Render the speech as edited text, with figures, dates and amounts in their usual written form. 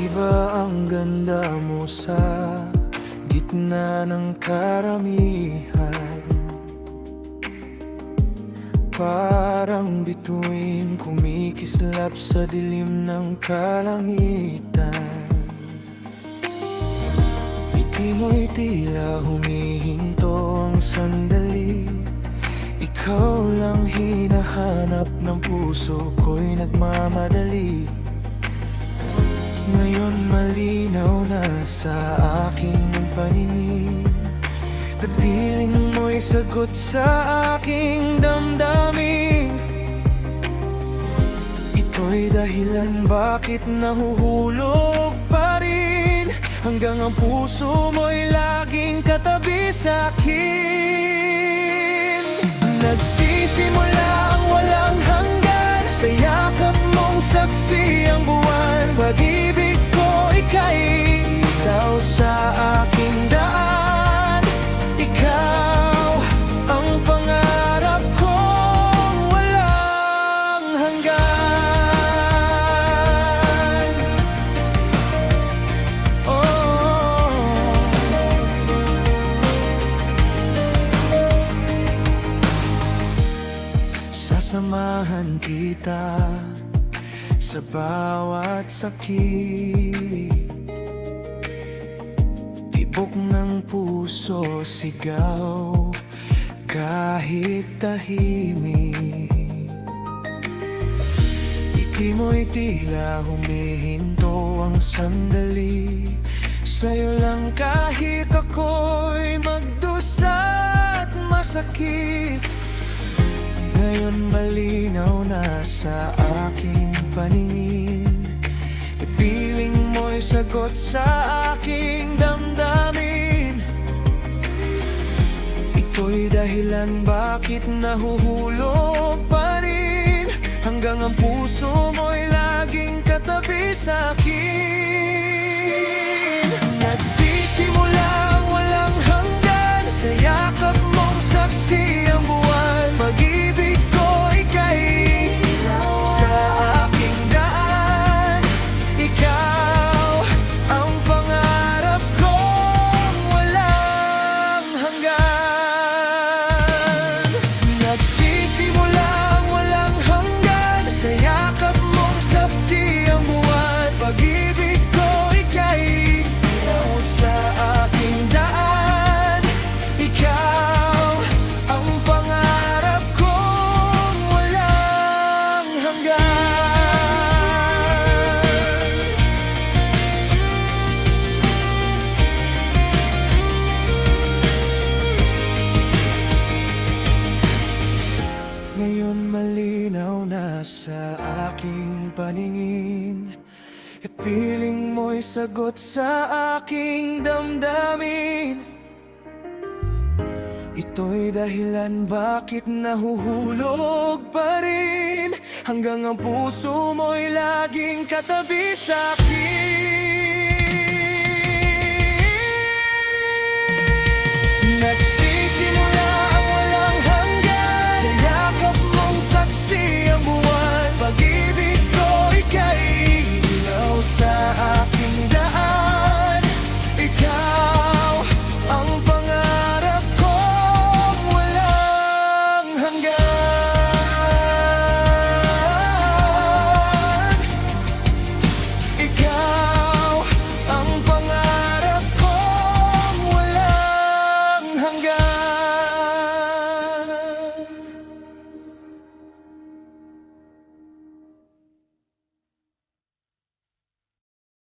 Di ba ang ganda mo sa gitna ng karamihan? Parang bituin kumikislap sa dilim ng kalangitan. Ngiti mo'y tila humihinto ang sandali. Ikaw lang hinahanap ng puso ko'y nagmamadali. Ngayon malinaw na sa aking paningin, napiling mo'y sagot sa aking damdamin. Ito'y dahilan bakit nahuhulog pa rin, hanggang ang puso mo'y laging katabi sa'kin. Nagsisimula ang walang hanggan, sa yakap mong saksi ang buwan. Pag-ibig ko ika'y ikaw sa aking daan. Ikaw ang pangarap kong walang hanggan. Oh. Sasamahan kita sa bawat sakit, tibok ng puso, sigaw kahit tahimik. Ngiti mo'y tila humihinto ang sandali. Sa'yo lang kahit ako'y magdusa at masakit. Ngayon malinaw na sa aking paningin, ipiling mo'y sagot sa aking damdamin. Ito'y dahilan bakit nahuhulog pa rin, hanggang ang puso mo'y laging katabi sa'kin. Nagsisimula ang walang hanggan, sa yakap mong saksi ang buwan. Pag-ibig ko ika'y sa aking daan. Ikaw ang pangarap kong walang hanggan. Nagsisimula ang walang hanggan, sa yakap mong saksi ang buwan. Pag-ibig ko ika'y sa aking daan. Ikaw ang pangarap kong walang hanggan. Ngayon malinaw na sa aking paningin, ipiling mo'y sagot sa aking damdamin. Ito'y dahilan bakit nahuhulog pa rin, hanggang ang puso mo'y laging katabi sa'kin.